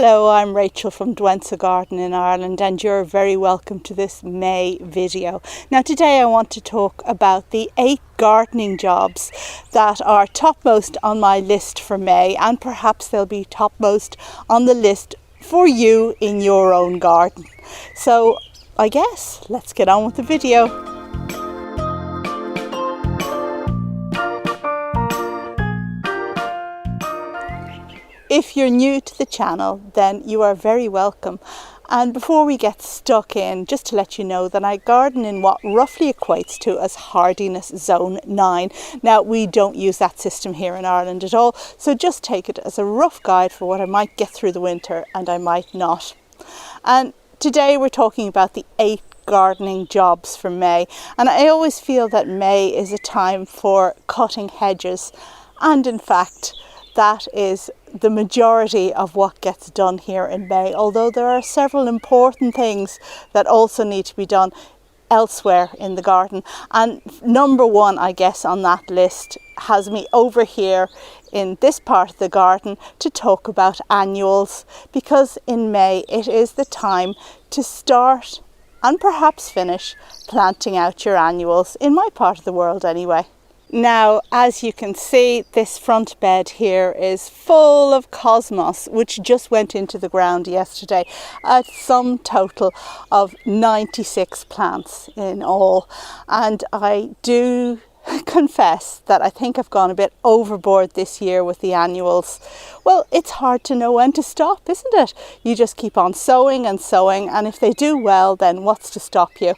Hello, I'm Rachel from Douentza Garden in Ireland, and you're very welcome to this May video. Now today I want to talk about the 8 gardening jobs that are topmost on my list for May, and perhaps they'll be topmost on the list for you in your own garden. So I guess let's get on with the video. If you're new to the channel, then you are very welcome. And before we get stuck in, just to let you know that I garden in what roughly equates to as hardiness zone 9. Now, we don't use that system here in Ireland at all, so just take it as a rough guide for what I might get through the winter and I might not. And today we're talking about the 8 gardening jobs for May. And I always feel that May is a time for cutting hedges, and in fact, that is the majority of what gets done here in May, although there are several important things that also need to be done elsewhere in the garden. And number one, I guess, on that list has me over here in this part of the garden to talk about annuals, because in May it is the time to start and perhaps finish planting out your annuals, in my part of the world anyway. Now, as you can see, this front bed here is full of cosmos, which just went into the ground yesterday. A sum total of 96 plants in all. And I do confess that I think I've gone a bit overboard this year with the annuals. Well, it's hard to know when to stop, isn't it? You just keep on sowing and sowing, and if they do well, then what's to stop you?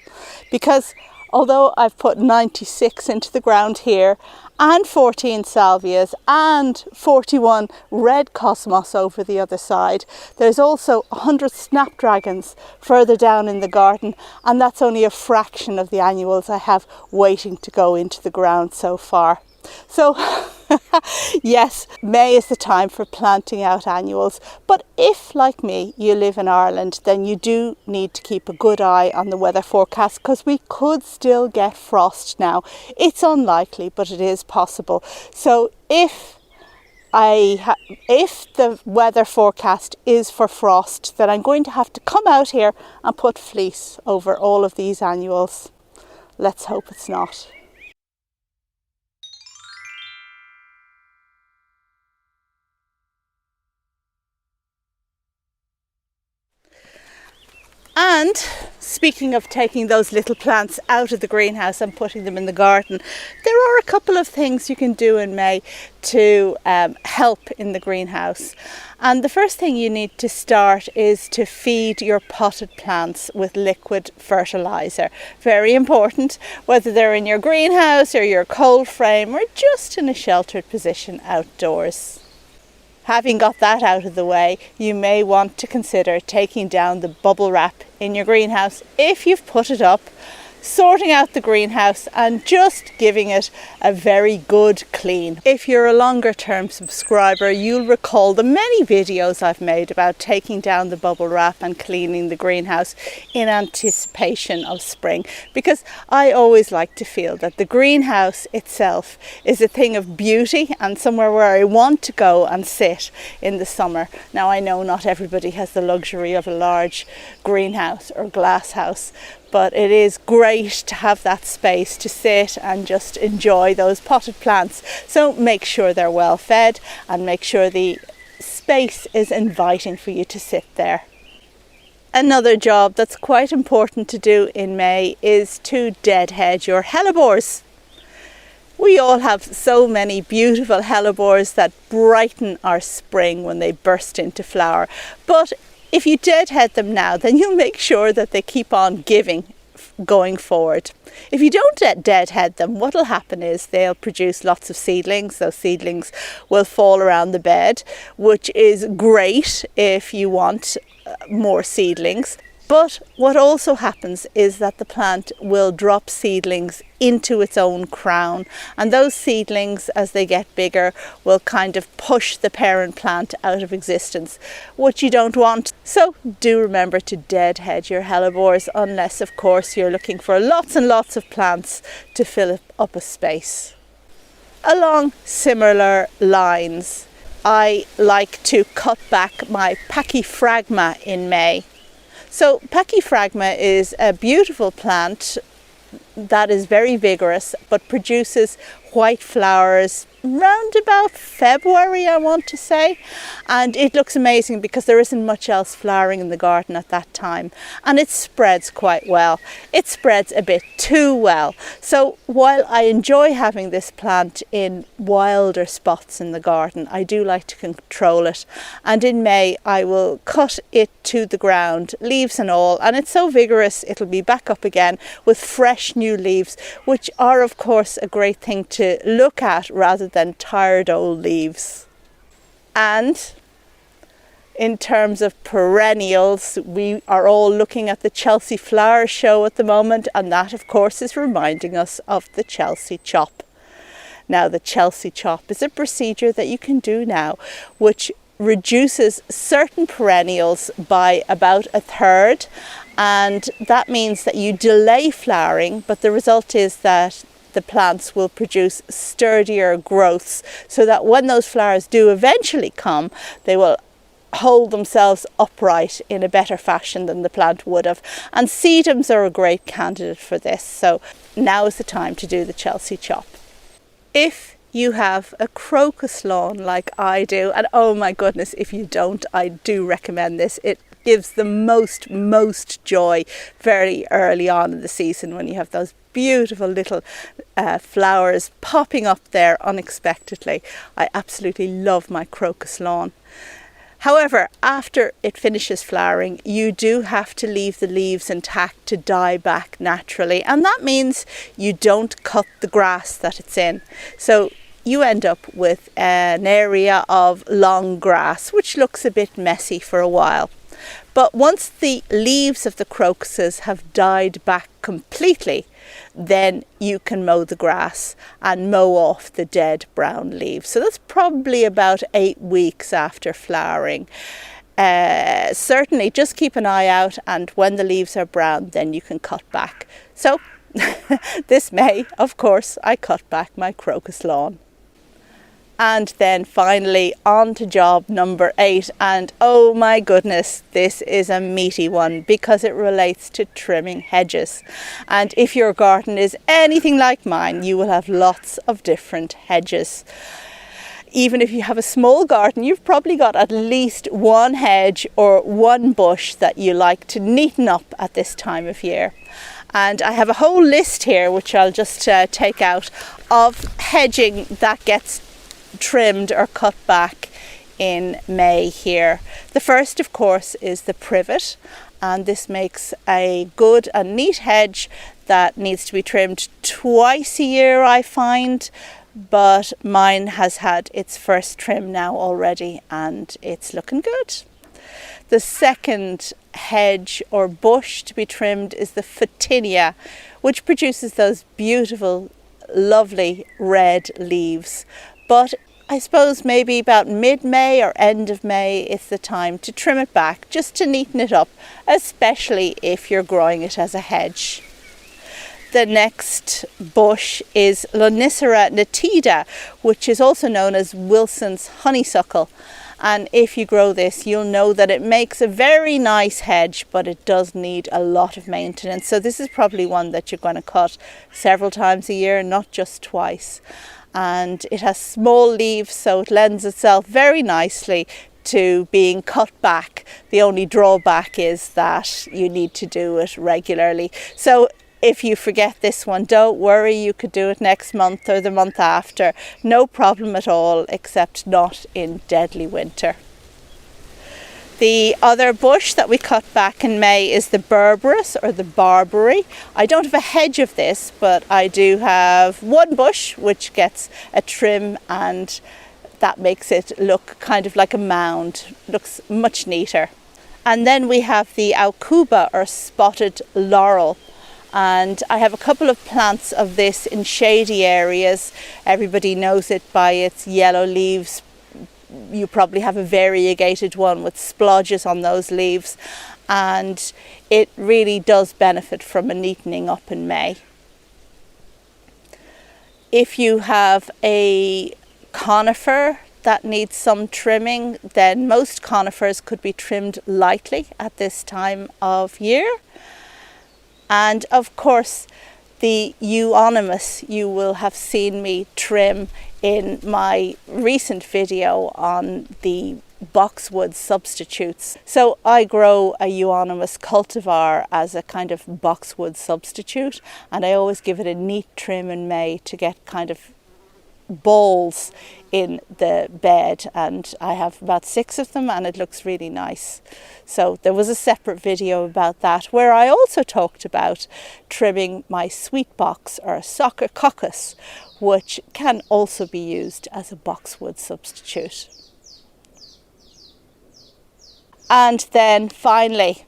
Because although I've put 96 into the ground here, and 14 salvias and 41 red cosmos over the other side, there's also 100 snapdragons further down in the garden, and that's only a fraction of the annuals I have waiting to go into the ground so far. So yes, May is the time for planting out annuals, but if, like me, you live in Ireland, then you do need to keep a good eye on the weather forecast, because we could still get frost now. It's unlikely, but it is possible. So if the weather forecast is for frost, then I'm going to have to come out here and put fleece over all of these annuals. Let's hope it's not. And speaking of taking those little plants out of the greenhouse and putting them in the garden, there are a couple of things you can do in May to help in the greenhouse. And the first thing you need to start is to feed your potted plants with liquid fertilizer. Very important, whether they're in your greenhouse or your cold frame or just in a sheltered position outdoors. Having got that out of the way, you may want to consider taking down the bubble wrap in your greenhouse if you've put it up, sorting out the greenhouse and just giving it a very good clean. If you're a longer term subscriber, you'll recall the many videos I've made about taking down the bubble wrap and cleaning the greenhouse in anticipation of spring, because I always like to feel that the greenhouse itself is a thing of beauty and somewhere where I want to go and sit in the summer. Now, I know not everybody has the luxury of a large greenhouse or glass house, but it is great to have that space to sit and just enjoy those potted plants. So make sure they're well fed and make sure the space is inviting for you to sit there. Another job that's quite important to do in May is to deadhead your hellebores. We all have so many beautiful hellebores that brighten our spring when they burst into flower, but if you deadhead them now, then you'll make sure that they keep on giving going forward. If you don't deadhead them, what will happen is they'll produce lots of seedlings. Those seedlings will fall around the bed, which is great if you want more seedlings. But what also happens is that the plant will drop seedlings into its own crown, and those seedlings, as they get bigger, will kind of push the parent plant out of existence, which you don't want. So do remember to deadhead your hellebores, unless of course you're looking for lots and lots of plants to fill up a space. Along similar lines, I like to cut back my pachyphragma in May. So pachyphragma is a beautiful plant that is very vigorous but produces white flowers round about February, I want to say, and it looks amazing because there isn't much else flowering in the garden at that time, and it spreads quite well. It spreads a bit too well. So while I enjoy having this plant in wilder spots in the garden, I do like to control it, and in May I will cut it to the ground, leaves and all, and it's so vigorous it'll be back up again with fresh new leaves, which are of course a great thing to look at rather than tired old leaves. And in terms of perennials, we are all looking at the Chelsea Flower Show at the moment, and that of course is reminding us of the Chelsea chop. Now, the Chelsea chop is a procedure that you can do now which reduces certain perennials by about a third, and that means that you delay flowering, but the result is that the plants will produce sturdier growths, so that when those flowers do eventually come, they will hold themselves upright in a better fashion than the plant would have. And sedums are a great candidate for this, so now is the time to do the Chelsea chop. If you have a crocus lawn like I do, and oh my goodness, if you don't, I do recommend this. It gives the most joy very early on in the season when you have those beautiful little flowers popping up there unexpectedly. I absolutely love my crocus lawn. However, after it finishes flowering, you do have to leave the leaves intact to die back naturally, and that means you don't cut the grass that it's in. So you end up with an area of long grass, which looks a bit messy for a while. But once the leaves of the crocuses have died back completely, then you can mow the grass and mow off the dead brown leaves. So that's probably about 8 weeks after flowering. Certainly just keep an eye out, and when the leaves are brown, then you can cut back. So this May, of course, I cut back my crocus lawn. And then finally on to job number 8, and oh my goodness, this is a meaty one because it relates to trimming hedges. And if your garden is anything like mine, you will have lots of different hedges. Even if you have a small garden, you've probably got at least one hedge or one bush that you like to neaten up at this time of year. And I have a whole list here which I'll just take out of hedging that gets trimmed or cut back in May here. The first, of course, is the privet, and this makes a good and neat hedge that needs to be trimmed twice a year, I find, but mine has had its first trim now already and it's looking good. The second hedge or bush to be trimmed is the photinia, which produces those beautiful, lovely red leaves. But I suppose maybe about mid-May or end of May is the time to trim it back, just to neaten it up, especially if you're growing it as a hedge. The next bush is Lonicera nitida, which is also known as Wilson's honeysuckle. And if you grow this, you'll know that it makes a very nice hedge, but it does need a lot of maintenance. So this is probably one that you're going to cut several times a year, not just twice. And it has small leaves, so it lends itself very nicely to being cut back. The only drawback is that you need to do it regularly. So if you forget this one, don't worry, you could do it next month or the month after. No problem at all, except not in deadly winter. The other bush that we cut back in May is the berberis or the barberry. I don't have a hedge of this, but I do have one bush which gets a trim, and that makes it look kind of like a mound. Looks much neater. And then we have the aucuba or spotted laurel. And I have a couple of plants of this in shady areas. Everybody knows it by its yellow leaves. You probably have a variegated one with splodges on those leaves, and it really does benefit from a neatening up in May. If you have a conifer that needs some trimming, then most conifers could be trimmed lightly at this time of year. And of course, the euonymus you will have seen me trim in my recent video on the boxwood substitutes. So I grow a euonymus cultivar as a kind of boxwood substitute, and I always give it a neat trim in May to get kind of balls in the bed, and I have about 6 of them and it looks really nice. So there was a separate video about that where I also talked about trimming my sweet box or soccer coccus, which can also be used as a boxwood substitute. And then finally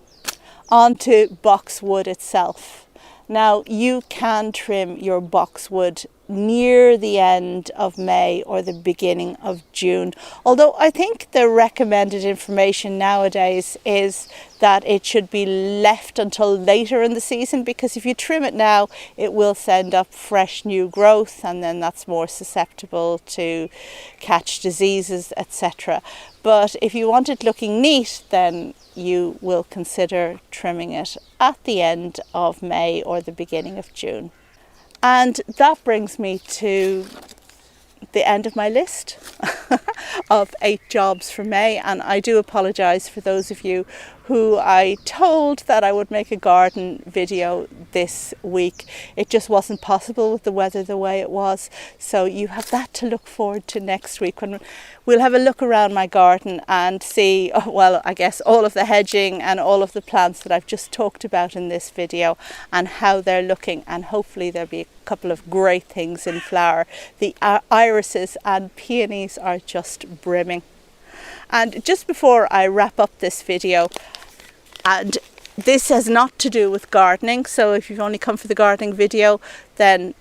onto boxwood itself. Now you can trim your boxwood near the end of May or the beginning of June, although I think the recommended information nowadays is that it should be left until later in the season, because if you trim it now it will send up fresh new growth, and then that's more susceptible to catch diseases, etc. But if you want it looking neat, then you will consider trimming it at the end of May or the beginning of June. And that brings me to the end of my list of 8 jobs for May, and I do apologise for those of you who I told that I would make a garden video this week. It just wasn't possible with the weather the way it was, so you have that to look forward to next week when we'll have a look around my garden and see, well, I guess all of the hedging and all of the plants that I've just talked about in this video and how they're looking, and hopefully there'll be a couple of great things in flower. The irises and peonies are just brimming. And just before I wrap up this video, and this has not to do with gardening, so if you've only come for the gardening video, then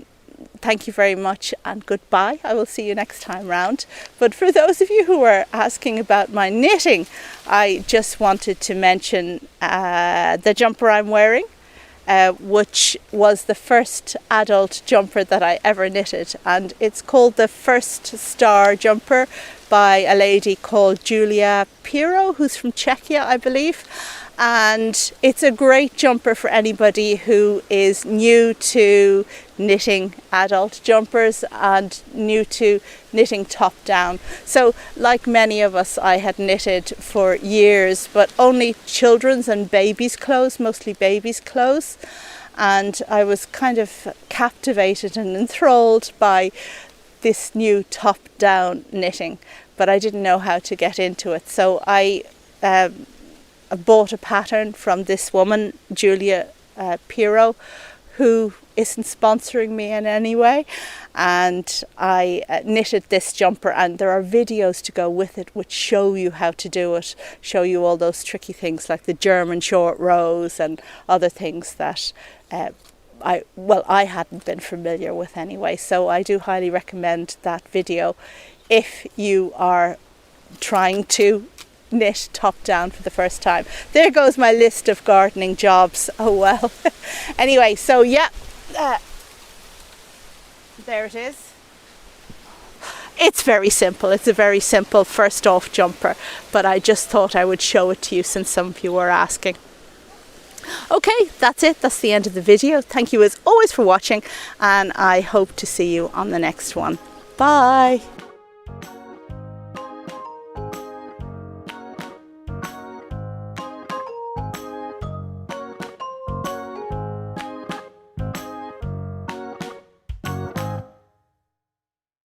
thank you very much and goodbye. I will see you next time round. But for those of you who are asking about my knitting, I just wanted to mention the jumper I'm wearing, which was the first adult jumper that I ever knitted, and it's called the First Star jumper by a lady called Julia Piro, who's from Czechia, I believe. And it's a great jumper for anybody who is new to knitting adult jumpers and new to knitting top down. So like many of us, I had knitted for years, but only children's and babies' clothes, mostly babies' clothes. And I was kind of captivated and enthralled by this new top down knitting, but I didn't know how to get into it. So I bought a pattern from this woman, Julia Piro, who isn't sponsoring me in any way, and I knitted this jumper, and there are videos to go with it which show you how to do it, show you all those tricky things like the German short rows and other things that I hadn't been familiar with anyway. So I do highly recommend that video if you are trying to knit top down for the first time. There goes my list of gardening jobs. Oh well. Anyway, so yeah, there it is. It's very simple. It's a very simple first off jumper, but I just thought I would show it to you since some of you were asking. Okay, that's it. That's the end of the video. Thank you as always for watching, and I hope to see you on the next one. Bye.